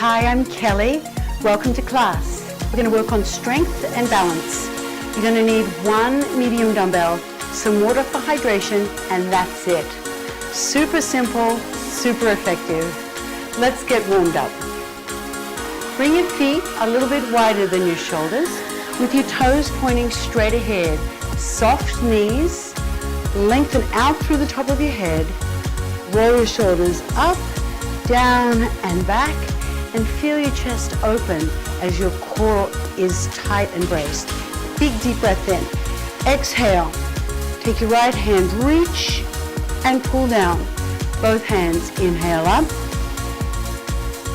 Hi, I'm Kelly. Welcome to class. We're going to work on strength and balance. You're going to need one medium dumbbell, some water for hydration, and that's it. Super simple, super effective. Let's get warmed up. Bring your feet a little bit wider than your shoulders, with your toes pointing straight ahead. Soft knees, lengthen out through the top of your head. Roll your shoulders up, down, and back, and feel your chest open as your core is tight and braced. Big deep breath in. Exhale. Take your right hand, reach, and pull down. Both hands, inhale up.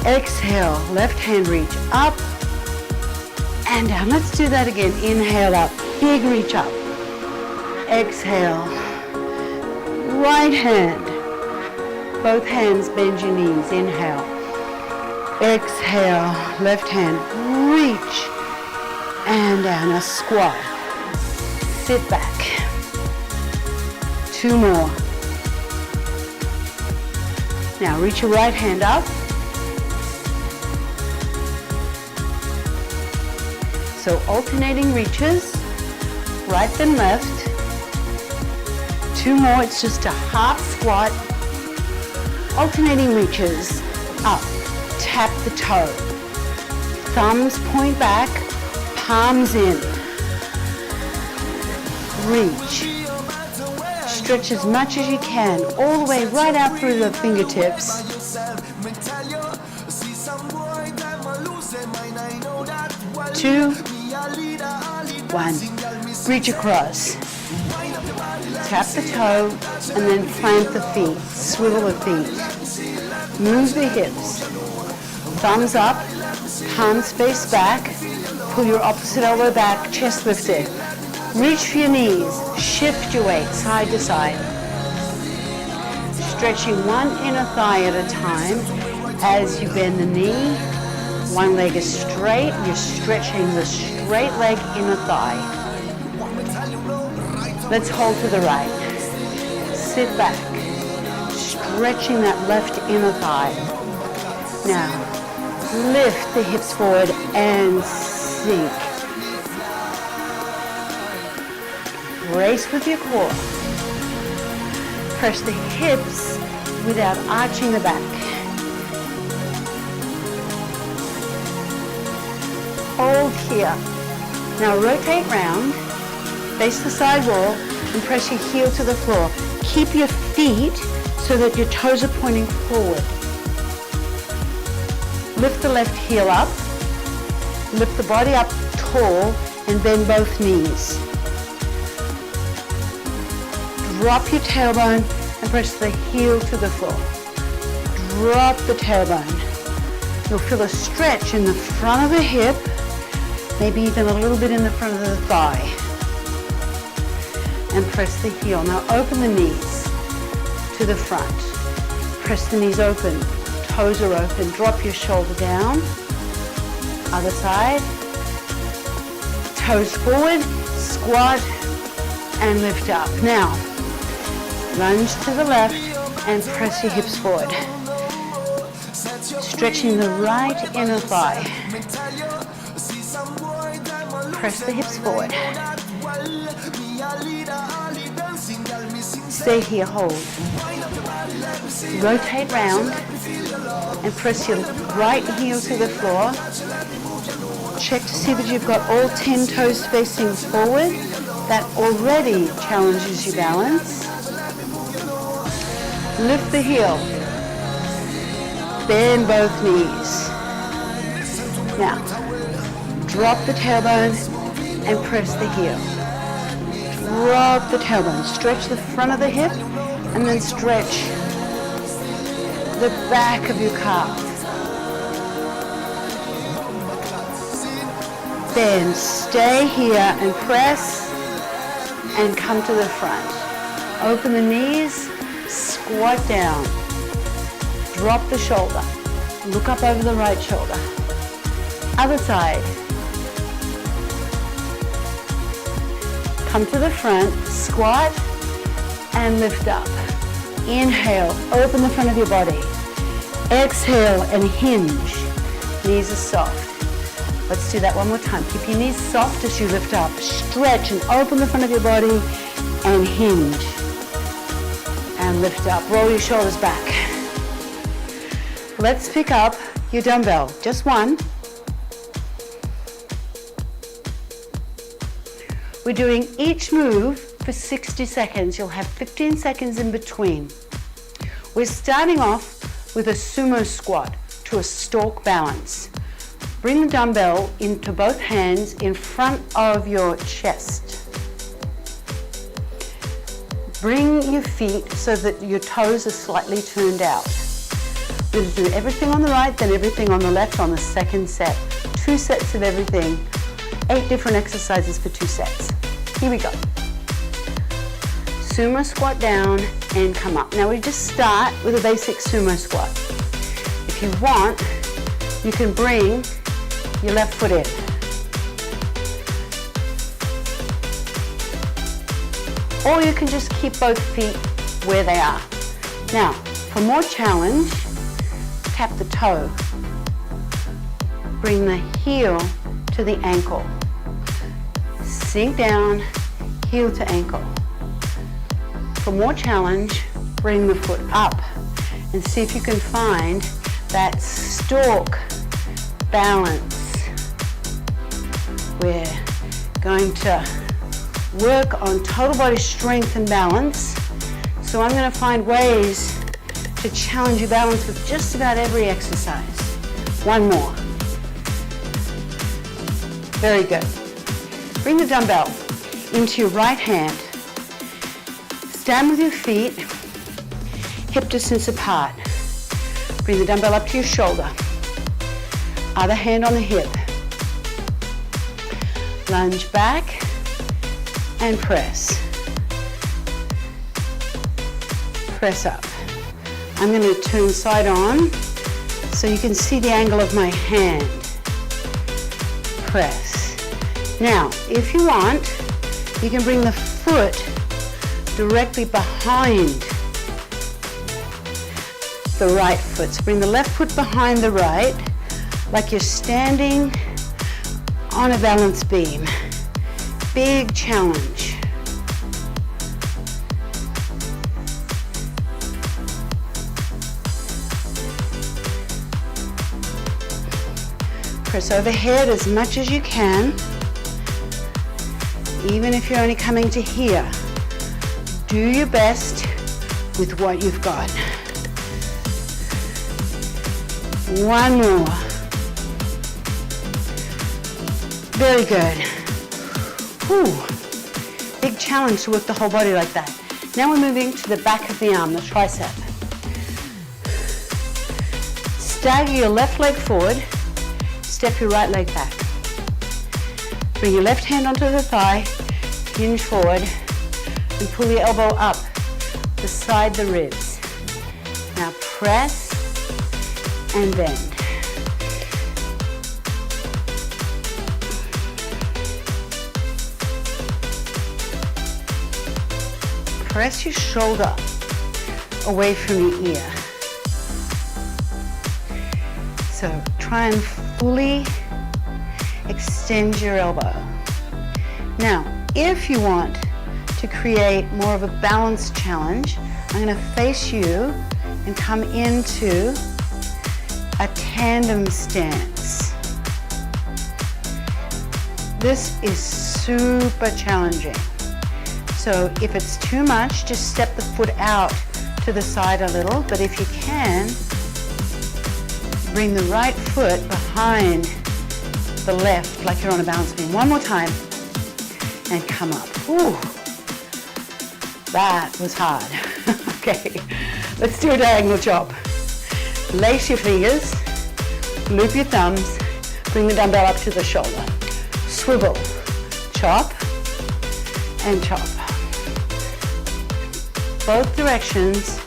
Exhale, left hand reach up and down. Let's do that again. Inhale up, big reach up. Exhale, right hand. Both hands, bend your knees. Inhale. Exhale, left hand, reach and down. A squat. Sit back. Two more. Now reach your right hand up. So alternating reaches, right then left. Two more, it's just a half squat. Alternating reaches, up, tap the toe. Thumbs point back, palms in. Reach. Stretch as much as you can, all the way right out through the fingertips. 2, 1. Reach across. Tap the toe and then plant the feet. Swivel the feet. Move the hips. Thumbs up, palms face back. Pull your opposite elbow back, chest lifted. Reach for your knees. Shift your weight side to side. Stretching one inner thigh at a time as you bend the knee. One leg is straight. You're stretching the straight leg inner thigh. Let's hold to the right. Sit back. Stretching that left inner thigh. Now, lift the hips forward and sink. Brace with your core. Press the hips without arching the back. Hold here. Now rotate round, face the side wall, and press your heel to the floor. Keep your feet so that your toes are pointing forward. Lift the left heel up. Lift the body up tall and bend both knees. Drop your tailbone and press the heel to the floor. Drop the tailbone. You'll feel a stretch in the front of the hip, maybe even a little bit in the front of the thigh. And press the heel. Now open the knees to the front. Press the knees open. Toes are open. Drop your shoulder down. Other side. Toes forward. Squat and lift up. Now, lunge to the left and press your hips forward. Stretching the right inner thigh. Press the hips forward. Stay here, hold. Rotate round and press your right heel to the floor. Check to see that you've got all 10 toes facing forward. That already challenges your balance. Lift the heel. Bend both knees. Now, drop the tailbone and press the heel. Drop the tailbone. Stretch the front of the hip and then stretch the back of your calf. Then stay here and press and come to the front. Open the knees, squat down. Drop the shoulder. Look up over the right shoulder. Other side. Come to the front, squat, and lift up. Inhale, open the front of your body. Exhale and hinge. Knees are soft. Let's do that one more time. Keep your knees soft as you lift up. Stretch and open the front of your body and hinge. And lift up. Roll your shoulders back. Let's pick up your dumbbell. Just one. We're doing each move for 60 seconds. You'll have 15 seconds in between. We're starting off with a sumo squat to a stalk balance. Bring the dumbbell into both hands in front of your chest. Bring your feet so that your toes are slightly turned out. We're going to do everything on the right, then everything on the left on the second set. 2 sets of everything. 8 different exercises for 2 sets. Here we go. Sumo squat down and come up. Now we just start with a basic sumo squat. If you want, you can bring your left foot in. Or you can just keep both feet where they are. Now, for more challenge, tap the toe. Bring the heel to the ankle. Sink down, heel to ankle. For more challenge, bring the foot up and see if you can find that stalk balance. We're going to work on total body strength and balance. So I'm going to find ways to challenge your balance with just about every exercise. One more. Very good. Bring the dumbbell into your right hand. Stand with your feet hip distance apart. Bring the dumbbell up to your shoulder. Other hand on the hip. Lunge back and press. Press up. I'm going to turn side on so you can see the angle of my hand. Press. Now, if you want, you can bring the foot directly behind the right foot. So bring the left foot behind the right, like you're standing on a balance beam. Big challenge. Press overhead as much as you can, even if you're only coming to here. Do your best with what you've got. One more. Very good. Whew. Big challenge to work the whole body like that. Now we're moving to the back of the arm, the tricep. Stagger your left leg forward, step your right leg back. Bring your left hand onto the thigh, hinge forward, and pull your elbow up beside the ribs. Now press and bend. Press your shoulder away from your ear. So try and fully extend your elbow. Now, if you want to create more of a balance challenge, I'm going to face you and come into a tandem stance. This is super challenging. So if it's too much, just step the foot out to the side a little, but if you can, bring the right foot behind the left like you're on a balance beam. One more time, and come up. Whew. That was hard. Okay, let's do a diagonal chop. Lace your fingers, loop your thumbs, bring the dumbbell up to the shoulder. Swivel, chop, and chop. Both directions,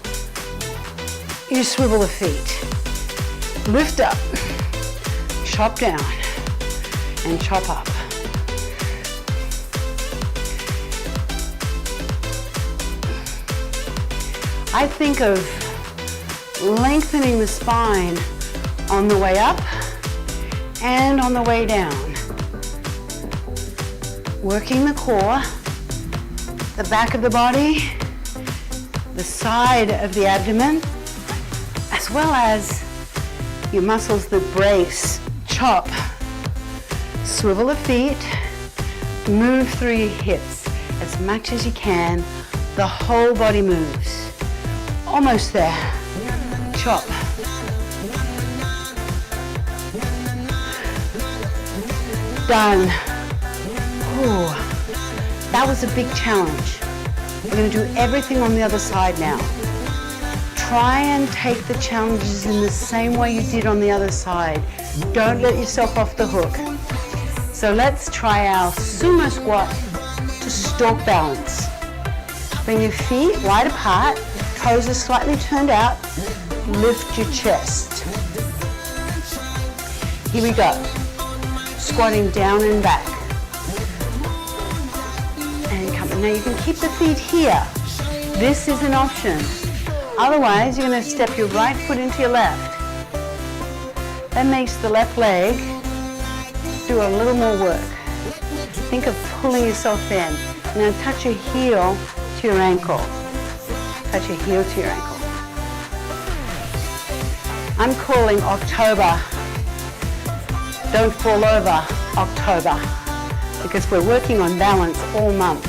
you swivel the feet. Lift up, chop down, and chop up. I think of lengthening the spine on the way up and on the way down. Working the core, the back of the body, the side of the abdomen, as well as your muscles that brace, chop, swivel the feet, move through your hips as much as you can. The whole body moves. Almost there. Chop. Done. Ooh, that was a big challenge. We're going to do everything on the other side now. Try and take the challenges in the same way you did on the other side. Don't let yourself off the hook. So let's try our sumo squat to stalk balance. Bring your feet wide apart, toes are slightly turned out, lift your chest. Here we go. Squatting down and back. And come on. Now you can keep the feet here. This is an option. Otherwise, you're going to step your right foot into your left. That makes the left leg do a little more work. Think of pulling yourself in. Now touch your heel to your ankle. Touch your heel to your ankle. I'm calling October Don't Fall Over October because we're working on balance all month.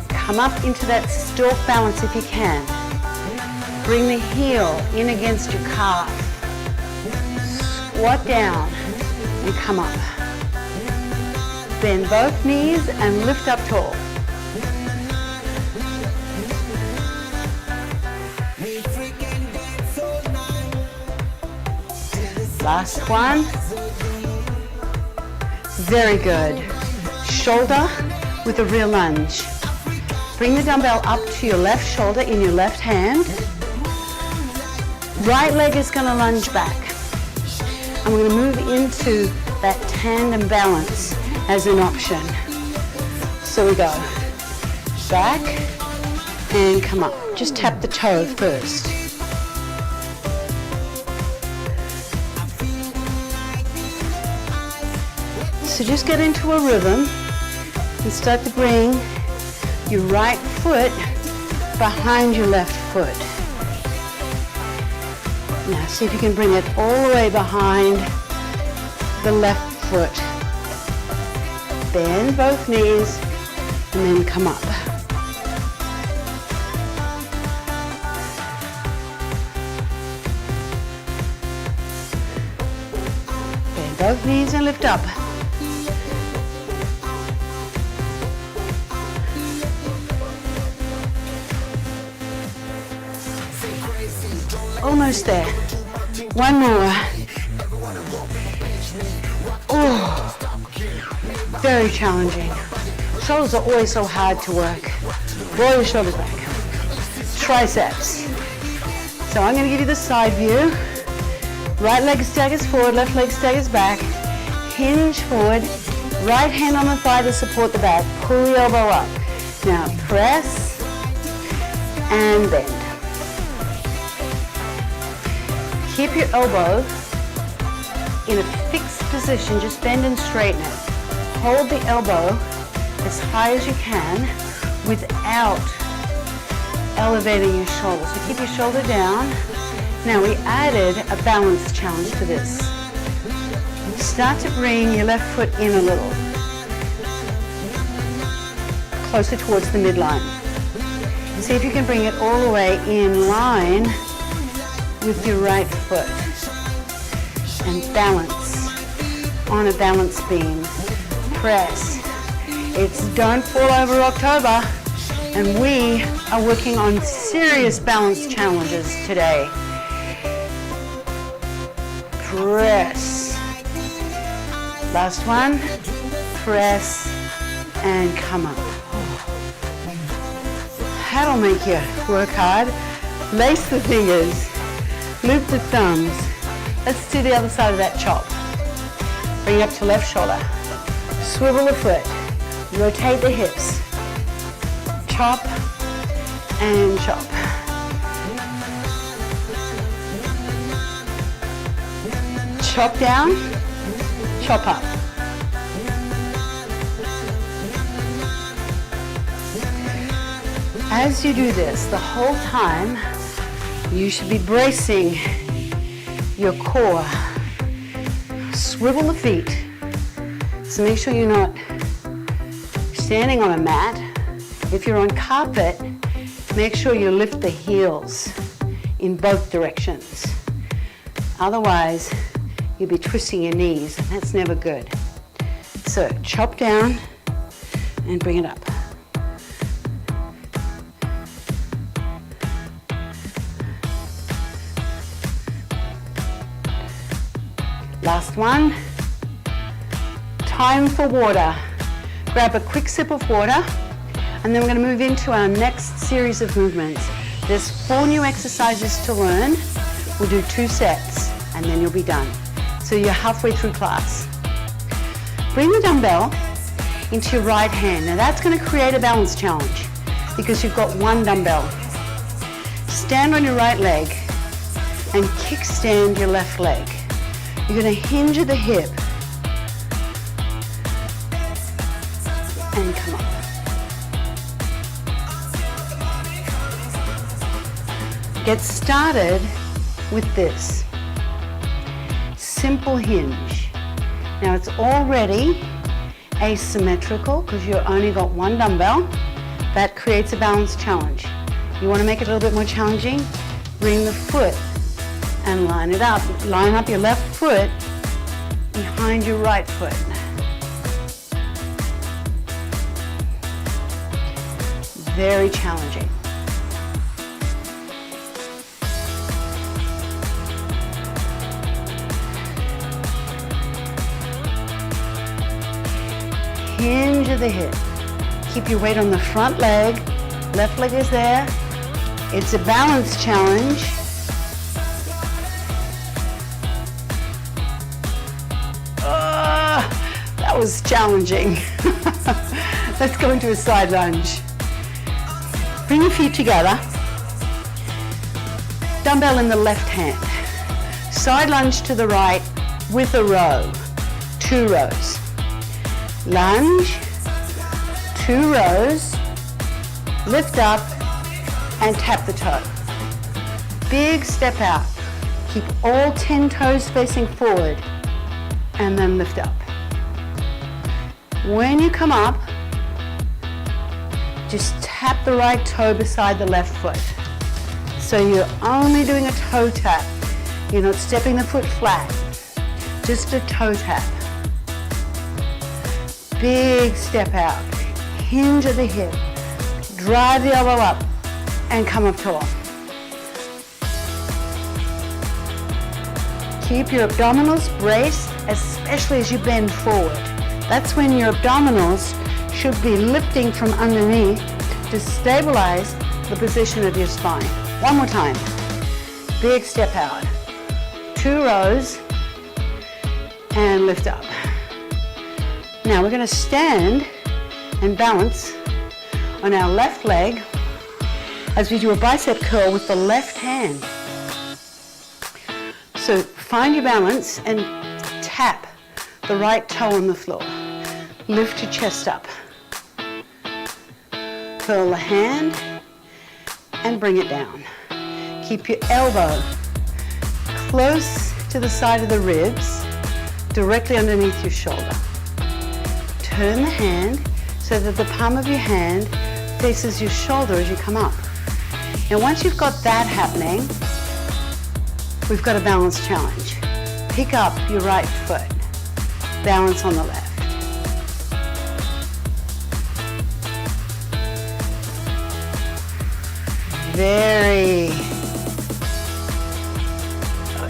Come up into that stalk balance if you can. Bring the heel in against your calf. Squat down and come up. Bend both knees and lift up tall. Last one. Very good. Shoulder with a rear lunge. Bring the dumbbell up to your left shoulder in your left hand. Right leg is going to lunge back. I'm going to move into that tandem balance as an option. So we go back and come up. Just tap the toe first. So just get into a rhythm and start to bring your right foot behind your left foot. Now see if you can bring it all the way behind the left foot. Bend both knees and then come up. Bend both knees and lift up. Almost there. One more. Oh, very challenging. Shoulders are always so hard to work. Roll your shoulders back. Triceps. So I'm going to give you the side view. Right leg staggers forward, left leg staggers back. Hinge forward. Right hand on the thigh to support the back. Pull the elbow up. Now press and bend. Keep your elbow in a fixed position, just bend and straighten it. Hold the elbow as high as you can without elevating your shoulder. So keep your shoulder down. Now we added a balance challenge to this. Start to bring your left foot in a little, closer towards the midline. See if you can bring it all the way in line with your right foot and balance on a balance beam. Press. It's Don't Fall Over October, and we are working on serious balance challenges today. Press. Last one. Press and come up. That'll make you work hard. Lace the fingers. Loop the thumbs. Let's do the other side of that chop. Bring it up to left shoulder. Swivel the foot. Rotate the hips. Chop and chop. chop down, chop up. As you do this, the whole time, you should be bracing your core. Swivel the feet. So make sure you're not standing on a mat. If you're on carpet, make sure you lift the heels in both directions. Otherwise, you'll be twisting your knees, and that's never good. So chop down and bring it up. Last one. Time for water. Grab a quick sip of water, and then we're going to move into our next series of movements. There's 4 new exercises to learn. We'll do 2 sets, and then you'll be done. So you're halfway through class. Bring the dumbbell into your right hand. Now that's going to create a balance challenge because you've got 1 dumbbell. Stand on your right leg and kickstand your left leg. You're going to hinge at the hip and come up. Get started with this simple hinge. Now it's already asymmetrical because you've only got 1 dumbbell. That creates a balance challenge. You want to make it a little bit more challenging? Bring the foot and line it up. Line up your left foot behind your right foot. Very challenging. Hinge of the hip. Keep your weight on the front leg. Left leg is there. It's a balance challenge. That was challenging. Let's go into a side lunge. Bring your feet together. Dumbbell in the left hand. Side lunge to the right with a row. 2 rows. Lunge, 2 rows, lift up and tap the toe. Big step out. Keep all 10 toes facing forward and then lift up. When you come up, just tap the right toe beside the left foot. So you're only doing a toe tap. You're not stepping the foot flat, just a toe tap. Big step out, hinge at the hip, drive the elbow up and come up tall. Keep your abdominals braced, especially as you bend forward. That's when your abdominals should be lifting from underneath to stabilize the position of your spine. One more time. Big step out. 2 rows and lift up. Now we're going to stand and balance on our left leg as we do a bicep curl with the left hand. So find your balance and tap the right toe on the floor. Lift your chest up. Curl the hand and bring it down. Keep your elbow close to the side of the ribs, directly underneath your shoulder. Turn the hand so that the palm of your hand faces your shoulder as you come up. Now once you've got that happening, we've got a balance challenge. Pick up your right foot, balance on the left.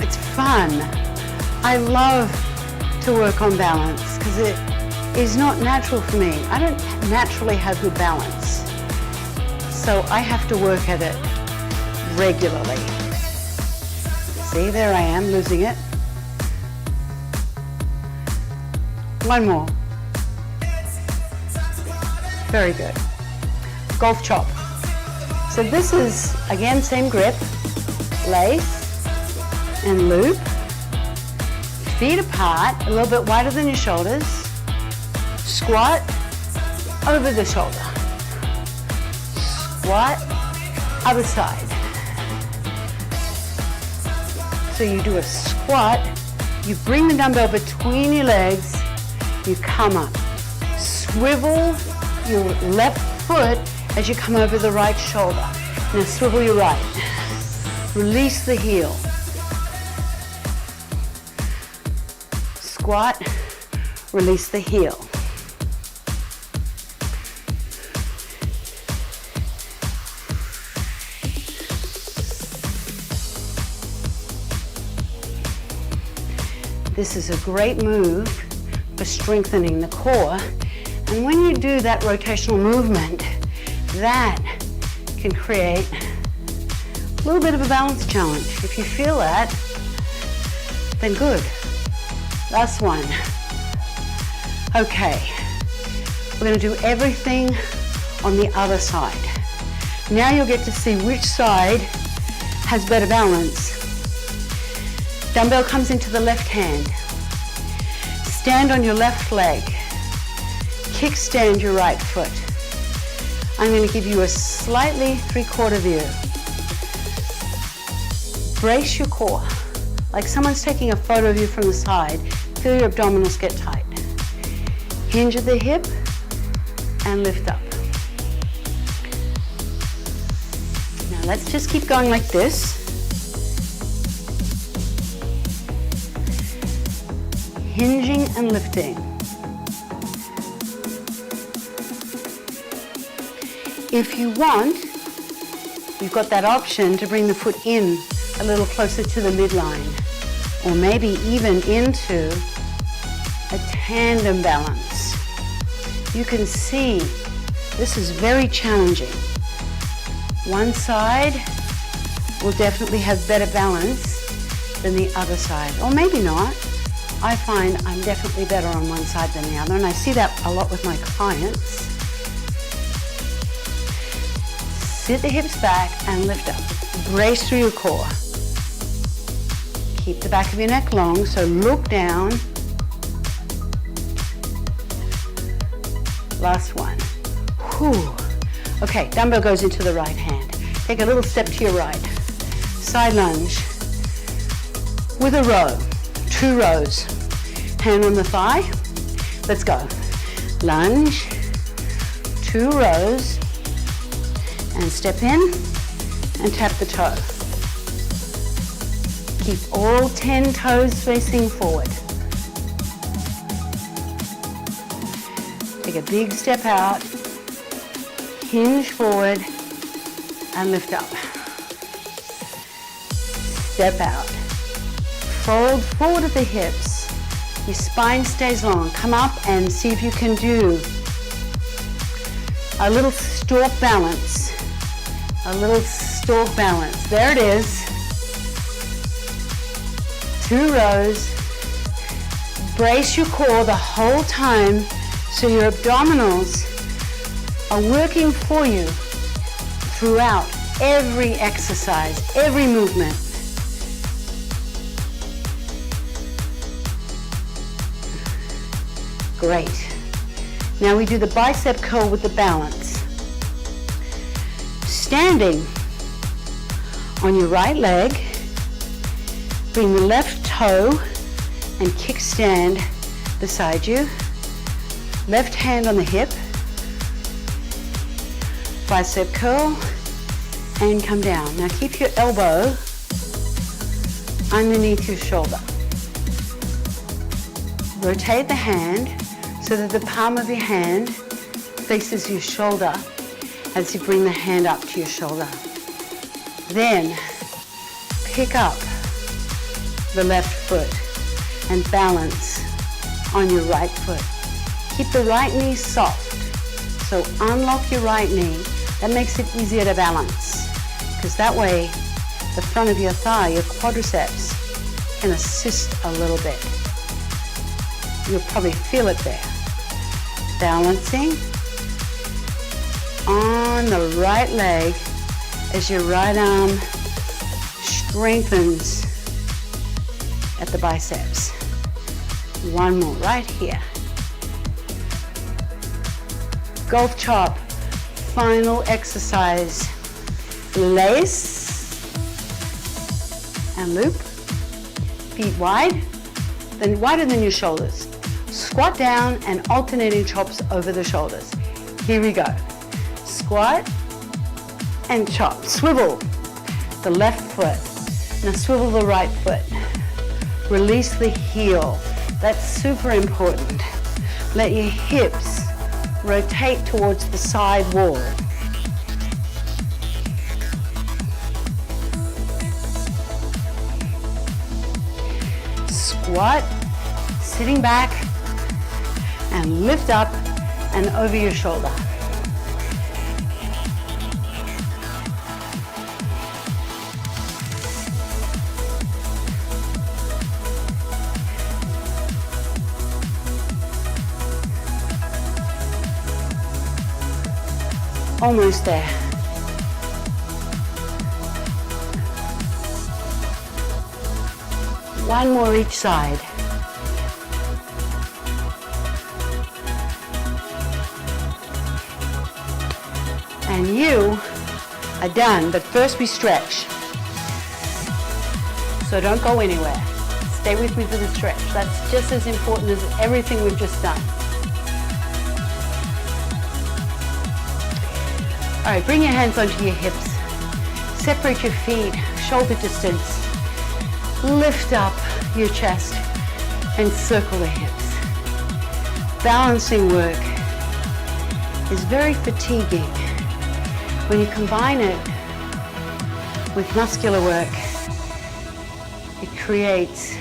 It's fun. I love to work on balance because it is not natural for me. I don't naturally have good balance. So I have to work at it regularly. See, there I am, losing it. One more. Very good. Golf chop. So this is, again, same grip, lace and loop. Feet apart, a little bit wider than your shoulders. Squat over the shoulder. Squat, other side. So you do a squat, you bring the dumbbell between your legs, you come up. Swivel your left foot as you come over the right shoulder. Now swivel your right. Release the heel. Squat, release the heel. This is a great move for strengthening the core. And when you do that rotational movement, that can create a little bit of a balance challenge. If you feel that, then good. Last one. Okay, we're going to do everything on the other side. Now you'll get to see which side has better balance. Dumbbell comes into the left hand. Stand on your left leg. Kickstand your right foot. I'm going to give you a slightly three-quarter view. Brace your core. Like someone's taking a photo of you from the side. Feel your abdominals get tight. Hinge at the hip and lift up. Now let's just keep going like this. Hinging and lifting. If you want, you've got that option to bring the foot in a little closer to the midline, or maybe even into a tandem balance. You can see this is very challenging. One side will definitely have better balance than the other side, or maybe not. I find I'm definitely better on one side than the other, and I see that a lot with my clients. Sit the hips back and lift up. Brace through your core. Keep the back of your neck long, so look down. Last one. Whew. Okay, dumbbell goes into the right hand. Take a little step to your right. Side lunge with a row. 2 rows. Hand on the thigh. Let's go. Lunge. 2 rows. And step in and tap the toe. Keep all 10 toes facing forward. Take a big step out. Hinge forward and lift up. Step out. Fold forward at the hips. Your spine stays long. Come up and see if you can do a little stork balance. A little stork balance. There it is. 2 rows. Brace your core the whole time so your abdominals are working for you throughout every exercise, every movement. Great. Now we do the bicep curl with the balance. Standing on your right leg, bring the left toe and kickstand beside you. Left hand on the hip, bicep curl, and come down. Now keep your elbow underneath your shoulder. Rotate the hand so that the palm of your hand faces your shoulder as you bring the hand up to your shoulder. Then pick up the left foot and balance on your right foot. Keep the right knee soft. So unlock your right knee. That makes it easier to balance, because that way the front of your thigh, your quadriceps, can assist a little bit. You'll probably feel it there. Balancing on the right leg as your right arm strengthens at the biceps. One more right here. Golf chop, final exercise. Lace and loop, feet wide, then wider than your shoulders. Squat down and alternating chops over the shoulders. Here we go. Squat and chop. Swivel the left foot. Now swivel the right foot. Release the heel. That's super important. Let your hips rotate towards the side wall. Squat, sitting back, and lift up and over your shoulder. Almost there. One more each side. And you are done, but first we stretch. So don't go anywhere. Stay with me for the stretch. That's just as important as everything we've just done. All right, bring your hands onto your hips. Separate your feet, shoulder distance. Lift up your chest and circle the hips. Balancing work is very fatiguing. When you combine it with muscular work, it creates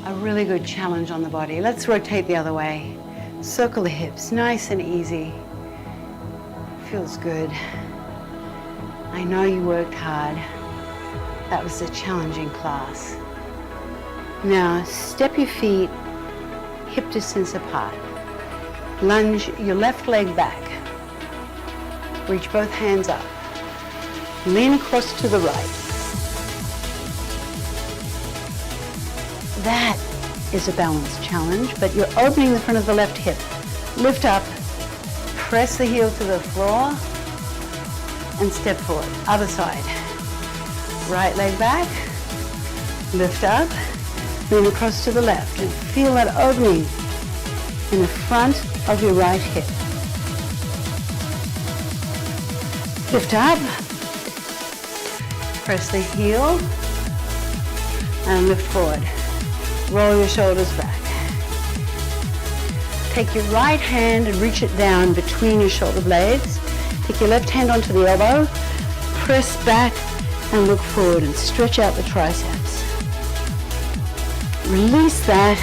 a really good challenge on the body. Let's rotate the other way. Circle the hips, nice and easy. Feels good. I know you worked hard. That was a challenging class. Now, step your feet hip distance apart. Lunge your left leg back. Reach both hands up. Lean across to the right. That is a balance challenge, but you're opening the front of the left hip. Lift up, press the heel to the floor, and step forward. Other side. Right leg back, lift up, lean across to the left, and feel that opening in the front of your right hip. Lift up, press the heel, and lift forward. Roll your shoulders back. Take your right hand and reach it down between your shoulder blades. Take your left hand onto the elbow, press back, and look forward and stretch out the triceps. Release that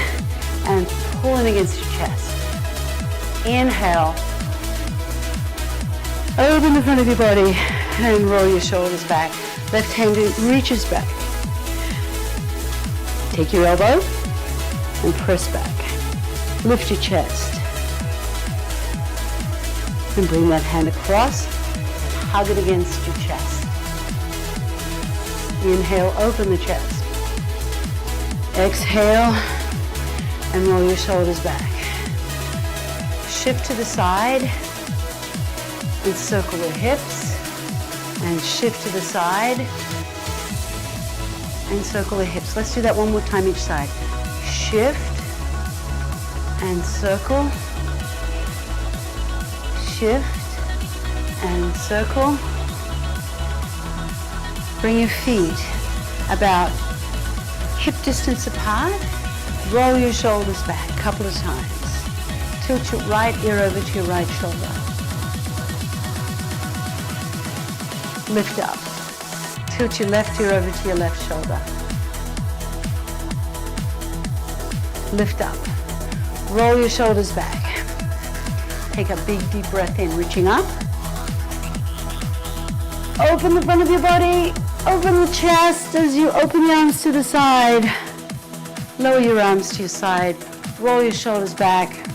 and pull in against your chest. Inhale. Open the front of your body and roll your shoulders back. Left hand reaches back. Take your elbow and press back. Lift your chest. And bring that hand across and hug it against your chest. Inhale, open the chest. Exhale, and roll your shoulders back. Shift to the side, and circle the hips, and shift to the side, and circle the hips. Let's do that one more time each side. Shift, and circle, shift, and circle. Bring your feet about hip distance apart. Roll your shoulders back a couple of times. Tilt your right ear over to your right shoulder. Lift up. Tilt your left ear over to your left shoulder. Lift up. Roll your shoulders back. Take a big deep breath in, reaching up. Open the front of your body. Open the chest as you open your arms to the side. Lower your arms to your side. Roll your shoulders back.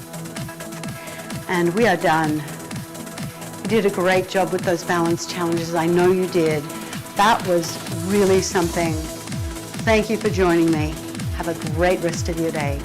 And we are done. You did a great job with those balance challenges. I know you did. That was really something. Thank you for joining me. Have a a great rest of your day.